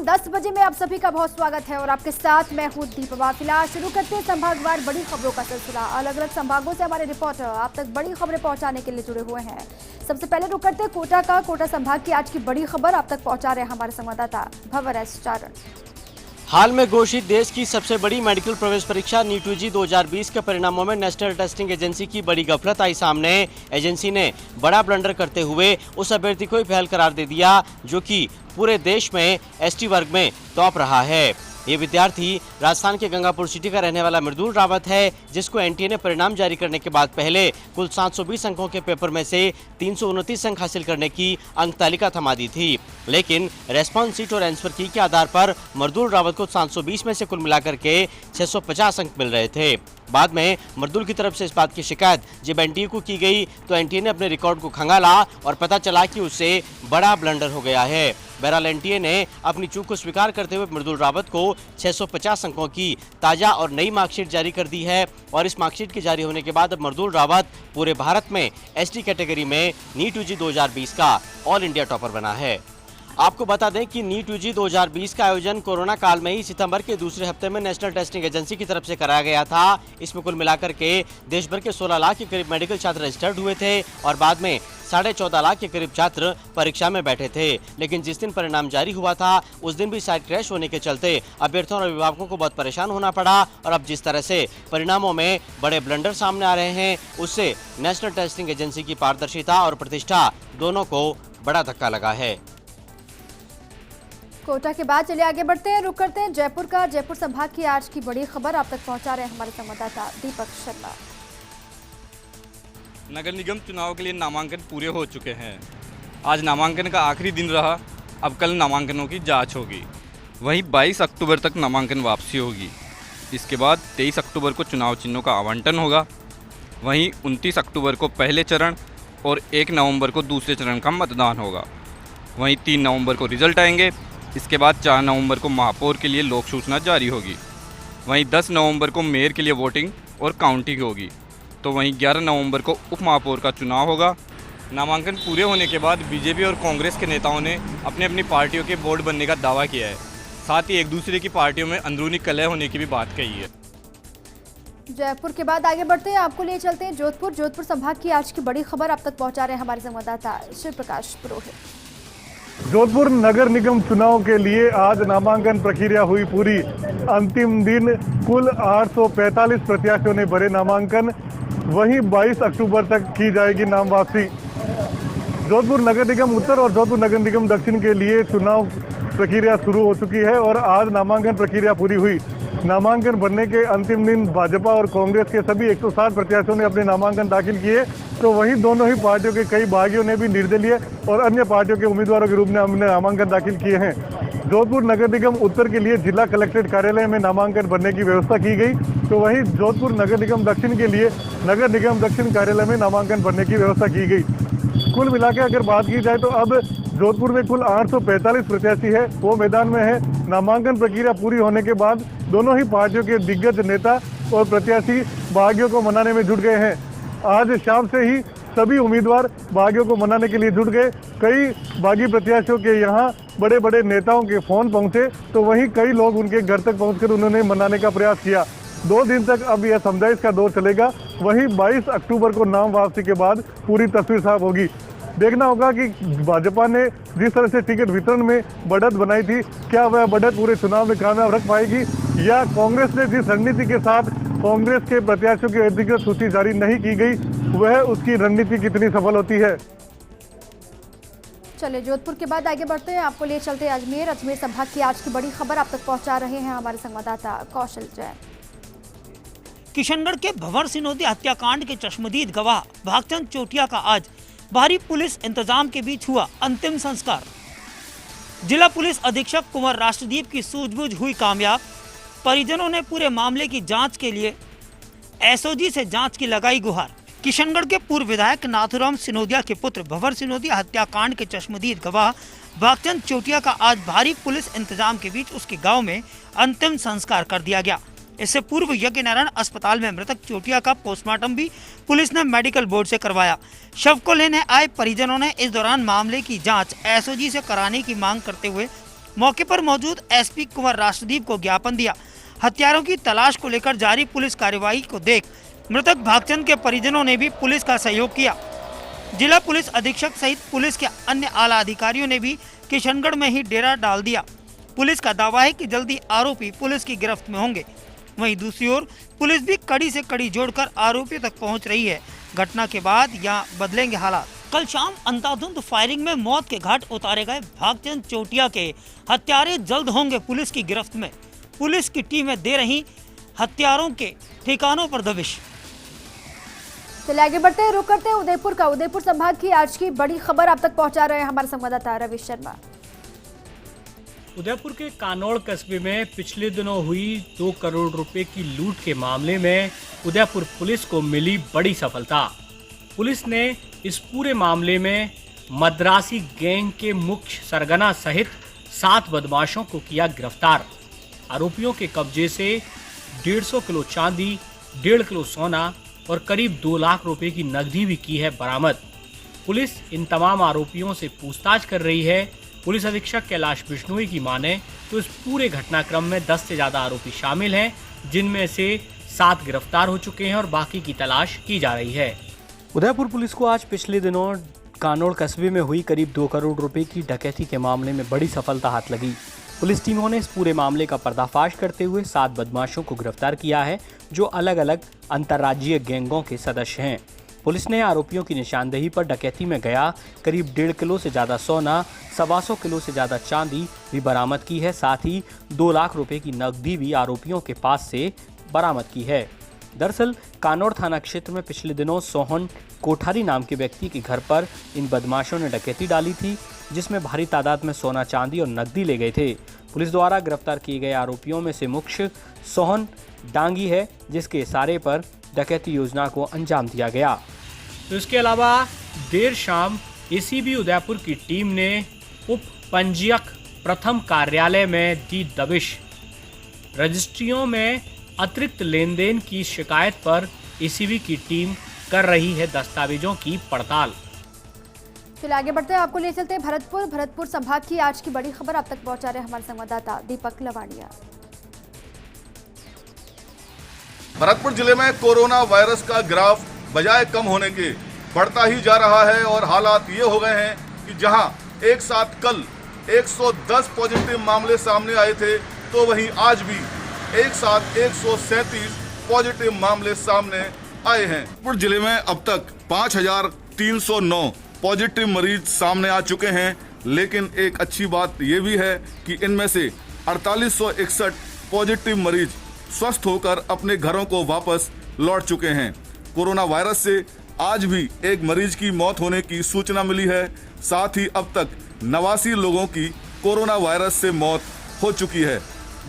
10 बजे में आप सभी का बहुत स्वागत है और आपके साथ मैं हूं दीपवा। फिलहाल शुरू करते हैं संभागवार बड़ी खबरों का सिलसिला। अलग अलग संभागों से हमारे रिपोर्टर आप तक बड़ी खबरें पहुंचाने के लिए जुड़े हुए हैं। सबसे पहले रुक करते हैं कोटा का। कोटा संभाग की आज की बड़ी खबर आप तक पहुंचा रहे हैं हमारे संवाददाता भंवर एस चारण। हाल में घोषित देश की सबसे बड़ी मेडिकल प्रवेश परीक्षा नीट यूजी 2020 के परिणामों में नेशनल टेस्टिंग एजेंसी की बड़ी गफलत आई सामने। एजेंसी ने बड़ा ब्लंडर करते हुए उस अभ्यर्थी को ही फेल करार दे दिया जो कि पूरे देश में एसटी वर्ग में टॉप रहा है। ये विद्यार्थी राजस्थान के गंगापुर सिटी का रहने वाला मृदुल रावत है, जिसको एनटीए ने परिणाम जारी करने के बाद पहले कुल 720 अंकों के पेपर में से 329 अंक हासिल करने की अंक तालिका थमा दी थी। लेकिन रेस्पॉन्स शीट और आंसर की के आधार पर मृदुल रावत को 720 में से कुल मिलाकर के 650 अंक मिल रहे थे। बाद में मृदुल की तरफ से इस बात की शिकायत जब एनटीए को की गई तो एनटीए ने अपने रिकॉर्ड को खंगाला और पता चला कि उससे बड़ा ब्लंडर हो गया है। बहरहाल एनटीए ने अपनी चूक को स्वीकार करते हुए मृदुल रावत को 650 अंकों की ताजा और नई मार्कशीट जारी कर दी है और इस मार्कशीट के जारी होने के बाद अब मृदुल रावत पूरे भारत में एसटी कैटेगरी में नीट यूजी 2020 का ऑल इंडिया टॉपर बना है। आपको बता दें कि नीट यूजी 2020 का आयोजन कोरोना काल में ही सितंबर के दूसरे हफ्ते में नेशनल टेस्टिंग एजेंसी की तरफ से कराया गया था। इसमें कुल मिलाकर के देश भर के 16 लाख के करीब मेडिकल छात्र रजिस्टर्ड हुए थे और बाद में 14.5 लाख के करीब छात्र परीक्षा में बैठे थे। लेकिन जिस दिन परिणाम जारी हुआ था उस दिन भी साइट क्रैश होने के चलते अभ्यर्थियों और अभिभावकों को बहुत परेशान होना पड़ा और अब जिस तरह से परिणामों में बड़े ब्लंडर सामने आ रहे हैं उससे नेशनल टेस्टिंग एजेंसी की पारदर्शिता और प्रतिष्ठा दोनों को बड़ा धक्का लगा है। कोटा के बाद चलिए आगे बढ़ते हैं। रुक करते हैं जयपुर का। जयपुर संभाग की आज की बड़ी खबर आप तक पहुंचा रहे हैं हमारे संवाददाता दीपक शर्मा। नगर निगम चुनाव के लिए नामांकन पूरे हो चुके हैं। आज नामांकन का आखिरी दिन रहा। अब कल नामांकनों की जांच होगी। वहीं 22 अक्टूबर तक नामांकन वापसी होगी। इसके बाद 23 अक्टूबर को चुनाव चिन्हों का आवंटन होगा। वहीं 29 अक्टूबर को पहले चरण और 1 नवंबर को दूसरे चरण का मतदान होगा। वहीं 3 नवंबर को रिजल्ट आएंगे। इसके बाद 4 नवंबर को महापौर के लिए लोक सूचना जारी होगी। वहीं 10 नवंबर को मेयर के लिए वोटिंग और काउंटिंग होगी। तो वहीं 11 नवंबर को उप महापौर का चुनाव होगा। नामांकन पूरे होने के बाद बीजेपी और कांग्रेस के नेताओं ने अपनी अपनी पार्टियों के बोर्ड बनने का दावा किया है। साथ ही एक दूसरे की पार्टियों में अंदरूनी कलह होने की भी बात कही है। जयपुर के बाद आगे बढ़ते हैं। आपको ले चलते हैं जोधपुर। जोधपुर संभाग की आज की बड़ी खबर आप तक पहुंचा रहे हैं हमारे संवाददाता शिव प्रकाश पुरोहित। जोधपुर नगर निगम चुनाव के लिए आज नामांकन प्रक्रिया हुई पूरी। अंतिम दिन कुल 845 प्रत्याशियों ने भरे नामांकन। वहीं 22 अक्टूबर तक की जाएगी नाम वापसी। जोधपुर नगर निगम उत्तर और जोधपुर नगर निगम दक्षिण के लिए चुनाव प्रक्रिया शुरू हो चुकी है और आज नामांकन प्रक्रिया पूरी हुई। नामांकन भरने के अंतिम दिन भाजपा और कांग्रेस के सभी 160 प्रत्याशियों ने अपने नामांकन दाखिल किए। तो वहीं दोनों ही पार्टियों के कई बागियों ने भी निर्दलीय और अन्य पार्टियों के उम्मीदवारों के रूप में अपने नामांकन दाखिल किए हैं। जोधपुर नगर निगम उत्तर के लिए जिला कलेक्ट्रेट कार्यालय में नामांकन भरने की व्यवस्था की गई। तो वहीं जोधपुर नगर निगम दक्षिण के लिए नगर निगम दक्षिण कार्यालय में नामांकन भरने की व्यवस्था की गई। कुल मिलाकर अगर बात की जाए तो अब जोधपुर में कुल 845 प्रत्याशी है वो मैदान में है। नामांकन प्रक्रिया पूरी होने के बाद दोनों ही पार्टियों के दिग्गज नेता और प्रत्याशी बागियों को मनाने में जुट गए हैं। आज शाम से ही सभी उम्मीदवार बागियों को मनाने के लिए जुट गए। कई बागी प्रत्याशियों के यहाँ बड़े बड़े नेताओं के फोन पहुंचे तो वहीं कई लोग उनके घर तक पहुंचकर उन्होंने मनाने का प्रयास किया। 2 दिन तक अब यह समझाइश का दौर चलेगा। वहीं 22 अक्टूबर को नाम वापसी के बाद पूरी तस्वीर साफ होगी। देखना होगा कि भाजपा ने जिस तरह से टिकट वितरण में बढ़त बनाई थी, क्या वह बढ़त पूरे चुनाव में कामयाब रख पाएगी या कांग्रेस ने जिस रणनीति के साथ कांग्रेस के प्रत्याशियों की अधिकृत सूची जारी नहीं की गई वह उसकी रणनीति कितनी सफल होती है। चलिए जोधपुर के बाद आगे बढ़ते हैं। आपको ले चलते हैं अजमेर। अजमेर संभाग की आज की बड़ी खबर आप तक पहुंचा रहे हैं हमारे संवाददाता कौशल जैन। किशनगढ़ के भंवर सिनोदिया हत्याकांड के चश्मदीद गवाह भागचंद चोटिया का आज भारी पुलिस इंतजाम के बीच हुआ अंतिम संस्कार। जिला पुलिस अधीक्षक कुंवर राष्ट्रदीप की सूझबूझ हुई कामयाब। परिजनों ने पूरे मामले की जांच के लिए एसओजी से जांच की लगाई गुहार। किशनगढ़ के पूर्व विधायक नाथुराम सिनोदिया के पुत्र भंवर सिनोदिया हत्याकांड के चश्मदीद गवाह भागचंद चोटिया का आज भारी पुलिस इंतजाम के बीच उसके गांव में अंतिम संस्कार कर दिया गया। इससे पूर्व यज्ञ नारायण अस्पताल में मृतक चोटिया का पोस्टमार्टम भी पुलिस ने मेडिकल बोर्ड से करवाया। शव को लेने आए परिजनों ने इस दौरान मामले की जांच एसओजी से कराने की मांग करते हुए मौके पर मौजूद एसपी कुंवर राष्ट्रदीप को ज्ञापन दिया। हत्यारों की तलाश को लेकर जारी पुलिस कार्यवाही को देख मृतक भागचंद के परिजनों ने भी पुलिस का सहयोग किया। जिला पुलिस अधीक्षक सहित पुलिस के अन्य आला अधिकारियों ने भी किशनगढ़ में ही डेरा डाल दिया। पुलिस का दावा है कि जल्दी आरोपी पुलिस की गिरफ्त में होंगे। वहीं दूसरी ओर पुलिस भी कड़ी से कड़ी जोड़कर आरोपियों तक पहुंच रही है। घटना के बाद यहाँ बदलेंगे हालात। कल शाम अंधाधुंध फायरिंग में मौत के घाट उतारे गए भागचंद चोटिया के हत्यारे जल्द होंगे पुलिस की गिरफ्त में। पुलिस की टीमें दे रही हत्यारों के ठिकानों पर दबिश। चलिए आगे बढ़ते हैं, रुक करते हैं उदयपुर का। उदयपुर संभाग की आज की बड़ी खबर आप तक पहुंचा रहे हैं हमारे संवाददाता रवि शर्मा। उदयपुर के कानौड़ कस्बे में पिछले दिनों हुई 2 करोड़ रुपए की लूट के मामले में उदयपुर पुलिस को मिली बड़ी सफलता। पुलिस ने इस पूरे मामले में मद्रासी गैंग के मुख्य सरगना सहित 7 बदमाशों को किया गिरफ्तार। आरोपियों के कब्जे से 150 किलो चांदी, 1.5 किलो सोना और करीब 2 लाख रुपए की नकदी भी की है बरामद। पुलिस इन तमाम आरोपियों से पूछताछ कर रही है। पुलिस अधीक्षक कैलाश बिश्नोई की माने तो इस पूरे घटनाक्रम में 10 से ज्यादा आरोपी शामिल हैं, जिनमें से 7 गिरफ्तार हो चुके हैं और बाकी की तलाश की जा रही है। उदयपुर पुलिस को आज पिछले दिनों कानौड़ कस्बे में हुई करीब 2 करोड़ रुपए की डकैती के मामले में बड़ी सफलता हाथ लगी। पुलिस टीमों ने इस पूरे मामले का पर्दाफाश करते हुए 7 बदमाशों को गिरफ्तार किया है, जो अलग अलग अंतर्राज्यीय गैंगों के सदस्य हैं। पुलिस ने आरोपियों की निशानदेही पर डकैती में गया करीब 1.5 किलो से ज़्यादा सोना, 125 किलो से ज़्यादा चांदी भी बरामद की है। साथ ही 2 लाख रुपए की नकदी भी आरोपियों के पास से बरामद की है। दरअसल कानौड़ थाना क्षेत्र में पिछले दिनों सोहन कोठारी नाम के व्यक्ति के घर पर इन बदमाशों ने डकैती डाली थी, जिसमें भारी तादाद में सोना, चांदी और नकदी ले गए थे। पुलिस द्वारा गिरफ्तार किए गए आरोपियों में से मुख्य सोहन डांगी है, जिसके इशारे पर डकैती योजना को अंजाम दिया गया। तो इसके अलावा देर शाम एसीबी उदयपुर की टीम ने उप पंजीयक प्रथम कार्यालय में दी दबिश। रजिस्ट्रियों में अतिरिक्त लेन देन की शिकायत पर एसीबी की टीम कर रही है दस्तावेजों की पड़ताल। चलिए आगे बढ़ते हैं, आपको ले चलते हैं भरतपुर संभाग की आज की बड़ी खबर आप तक पहुंचा रहे हैं हमारे संवाददाता दीपक लवाड़िया। भरतपुर जिले में कोरोना वायरस का ग्राफ बजाय कम होने के बढ़ता ही जा रहा है और हालात ये हो गए हैं कि जहां एक साथ कल 110 पॉजिटिव मामले सामने आए थे, तो वहीं आज भी एक साथ 137 पॉजिटिव मामले सामने आए हैं। भरतपुर जिले में अब तक 5309 पॉजिटिव मरीज सामने आ चुके हैं, लेकिन एक अच्छी बात ये भी है कि इनमें से 4861 पॉजिटिव मरीज स्वस्थ होकर अपने घरों को वापस लौट चुके हैं। कोरोना वायरस से आज भी एक मरीज की मौत होने की सूचना मिली है। साथ ही अब तक 89 लोगों की कोरोना वायरस से मौत हो चुकी है।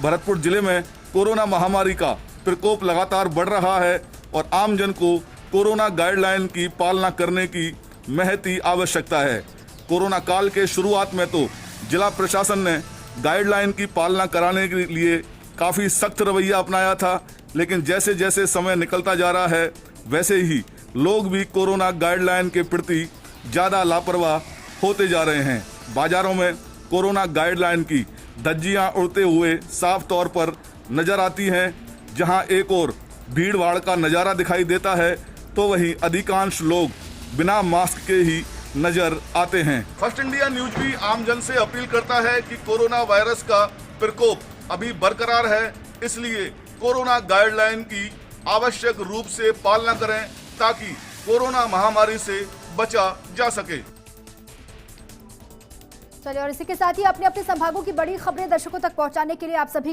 भरतपुर जिले में कोरोना महामारी का प्रकोप लगातार बढ़ रहा है और आमजन को कोरोना गाइडलाइन की पालना करने की महती आवश्यकता है। कोरोना काल के शुरुआत में तो जिला प्रशासन ने गाइडलाइन की पालना कराने के लिए काफ़ी सख्त रवैया अपनाया था, लेकिन जैसे जैसे समय निकलता जा रहा है वैसे ही लोग भी कोरोना गाइडलाइन के प्रति ज़्यादा लापरवाह होते जा रहे हैं। बाजारों में कोरोना गाइडलाइन की धज्जियां उड़ते हुए साफ तौर पर नजर आती हैं। जहां एक और भीड़ भाड़ का नज़ारा दिखाई देता है, तो वहीं अधिकांश लोग बिना मास्क के ही नजर आते हैं। फर्स्ट इंडिया न्यूज भी आमजन से अपील करता है कि कोरोना वायरस का प्रकोप अभी बरकरार है, इसलिए कोरोना गाइडलाइन की आवश्यक रूप से पालना करें ताकि कोरोना महामारी से बचा जा सके। चलिए और इसी के साथ ही अपने अपने संभागों की बड़ी खबरें दर्शकों तक पहुंचाने के लिए आप सभी का